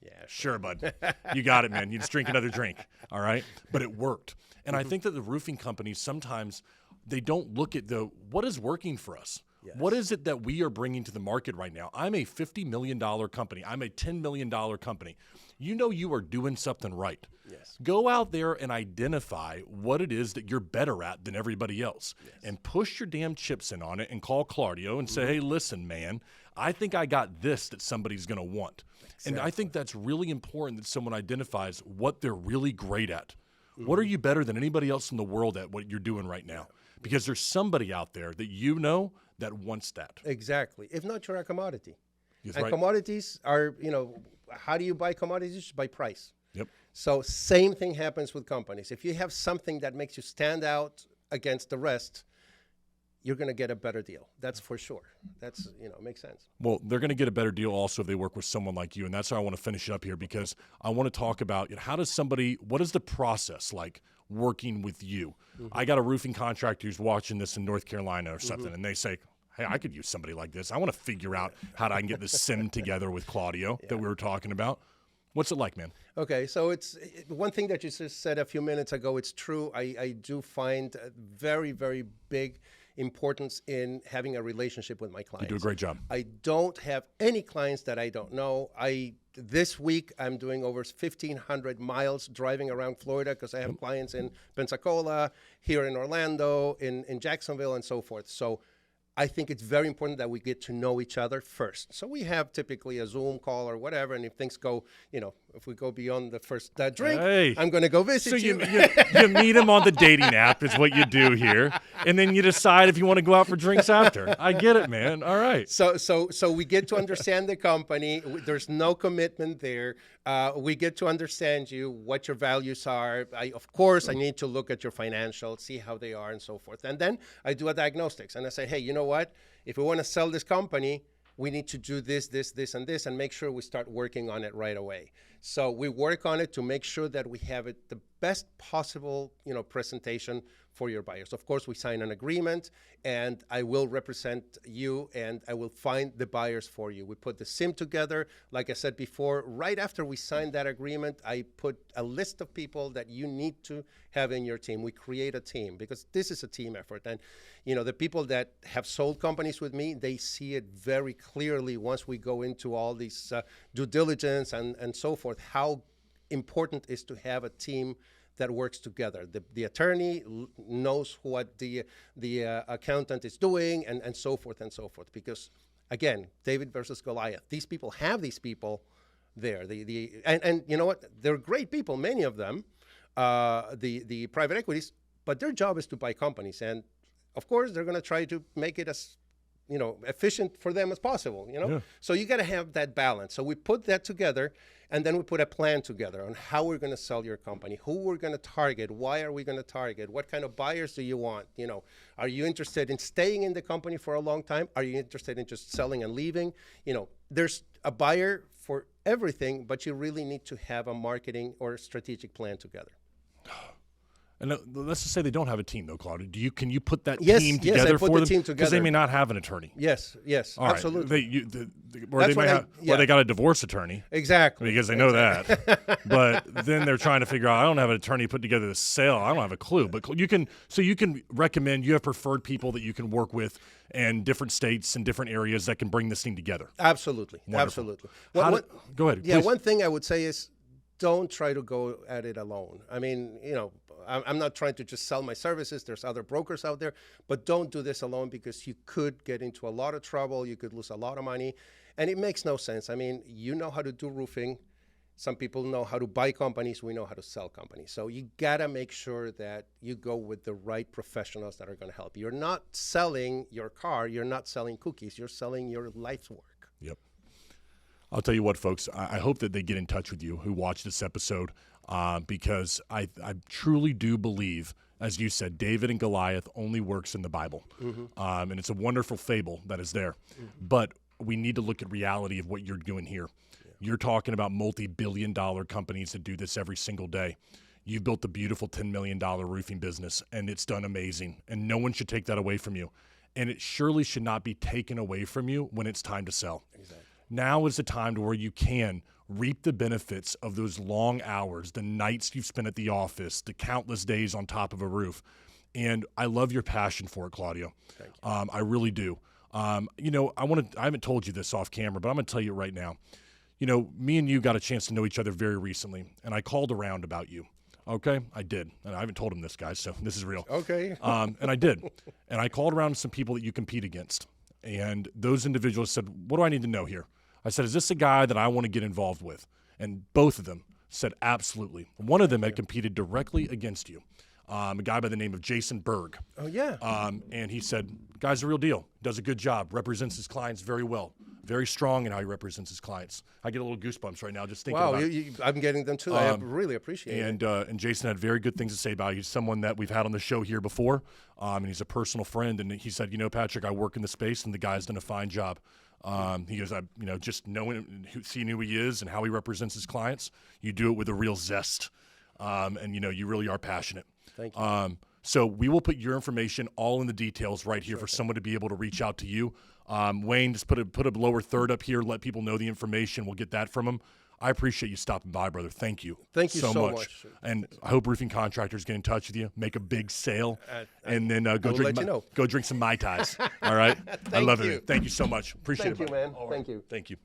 yeah, sure, bud. You got it, man. You just drink another drink, all right? But it worked. And I think that the roofing companies sometimes, they don't look at what is working for us. Yes. What is it that we are bringing to the market right now? I'm a $50 million company. I'm a $10 million company. You are doing something right. Yes. Go out there and identify what it is that you're better at than everybody else, and push your damn chips in on it and call Claudio and say, hey, listen, man, I think I got this that somebody's going to want. Exactly. And I think that's really important that someone identifies what they're really great at. What are you better than anybody else in the world at what you're doing right now? Because there's somebody out there that that wants that. Exactly. If not, you're a commodity. That's and right. Commodities are, how do you buy commodities? By price. Yep. So same thing happens with companies. If you have something that makes you stand out against the rest, you're going to get a better deal. That's for sure. That's, makes sense. Well, they're going to get a better deal also if they work with someone like you. And that's how I want to finish up here, because I want to talk about what is the process like working with you? I got a roofing contractor who's watching this in North Carolina or something, and they say, hey, I could use somebody like this. I want to figure out how I can get this SIM together with Claudio that we were talking about. What's it like, man? Okay, so it's one thing that you just said a few minutes ago. It's true. I do find very, very big importance in having a relationship with my clients. You do a great job. I don't have any clients that I don't know. This week I'm doing over 1,500 miles driving around Florida because I have clients in Pensacola, here in Orlando, in Jacksonville, and so forth. So I think it's very important that we get to know each other first. So we have typically a Zoom call or whatever, and if things go, if we go beyond the first drink, Hey. I'm going to go visit So you. you meet him on the dating app is what you do here, and then you decide if you want to go out for drinks after. I get it, man. All right. So we get to understand the company. There's no commitment there. We get to understand you, what your values are. Of course, I need to look at your financials, see how they are, and so forth. And then I do a diagnostics, and I say, hey, you know what? If we want to sell this company, we need to do this, and this, and make sure we start working on it right away. So we work on it to make sure that we have it the best possible, presentation for your buyers. Of course, we sign an agreement, and I will represent you, and I will find the buyers for you. We put the SIM together. Like I said before, right after we signed that agreement, I put a list of people that you need to have in your team. We create a team because this is a team effort. And, the people that have sold companies with me, they see it very clearly once we go into all these due diligence and so forth, how important it is to have a team that works together. The attorney knows what the accountant is doing, and so forth and so forth. Because, again, David versus Goliath. These people have these people there. And you know what? They're great people, many of them, the private equities, but their job is to buy companies. And, of course, they're going to try to make it as efficient for them as possible, Yeah. So you got to have that balance. So we put that together, and then we put a plan together on how we're going to sell your company, who we're going to target, why are we going to target, what kind of buyers do you want, are you interested in staying in the company for a long time? Are you interested in just selling and leaving? There's a buyer for everything, but you really need to have a marketing or strategic plan together. And let's just say they don't have a team, though, Claudio. Can you put that Yes, team yes, I together put for the them? team Because they together. may not have an attorney. Yes, All right. absolutely. Or they got a divorce attorney. Exactly. Because they know that. But then they're trying to figure out, I don't have an attorney put together the sale. I don't have a clue. But you can recommend, you have preferred people that you can work with in different states and different areas that can bring this thing together. Absolutely. Wonderful. Absolutely. Go ahead. Yeah, please. one thing I would say is don't try to go at it alone. I mean, I'm not trying to just sell my services. There's other brokers out there, but don't do this alone because you could get into a lot of trouble. You could lose a lot of money, and it makes no sense. I mean, you know how to do roofing. Some people know how to buy companies. We know how to sell companies. So you got to make sure that you go with the right professionals that are going to help you. You're not selling your car. You're not selling cookies. You're selling your life's work. Yep. I'll tell you what, folks, I hope that they get in touch with you who watch this episode because I truly do believe, as you said, David and Goliath only works in the Bible. Mm-hmm. And it's a wonderful fable that is there. Mm-hmm. But we need to look at reality of what you're doing here. Yeah. You're talking about multi-billion-dollar companies that do this every single day. You've built a beautiful $10 million roofing business, and it's done amazing. And no one should take that away from you. And it surely should not be taken away from you when it's time to sell. Exactly. Now is the time to where you can reap the benefits of those long hours, the nights you've spent at the office, the countless days on top of a roof. And I love your passion for it, Claudio. Thank you. I really do. I haven't told you this off camera, but I'm going to tell you right now. Me and you got a chance to know each other very recently, and I called around about you. Okay, I did. And I haven't told him this, guys, so this is real. Okay. And I did. And I called around to some people that you compete against. And those individuals said, what do I need to know here? I said, is this a guy that I want to get involved with? And both of them said, absolutely. One of them had competed directly against you, a guy by the name of Jason Berg. Oh, yeah. And he said, guy's the real deal. Does a good job. Represents his clients very well. Very strong in how he represents his clients. I get a little goosebumps right now just thinking about it. I'm getting them too. I really appreciate it. And Jason had very good things to say about you. He's someone that we've had on the show here before, and he's a personal friend. And he said, Patrick, I work in the space, and the guy's done a fine job. He goes, just knowing, seeing who he is and how he represents his clients, you do it with a real zest, and you really are passionate. Thank you. So we will put your information all in the details right here for someone to be able to reach out to you. Wayne, just put a lower third up here. Let people know the information. We'll get that from him. I appreciate you stopping by, brother. Thank you. Thank you so much. And I hope roofing contractors get in touch with you, make a big sale, and then go drink some Mai Tais. All right? I love it. Thank you so much. Appreciate it. Thank you, man. Right. Thank you. Thank you.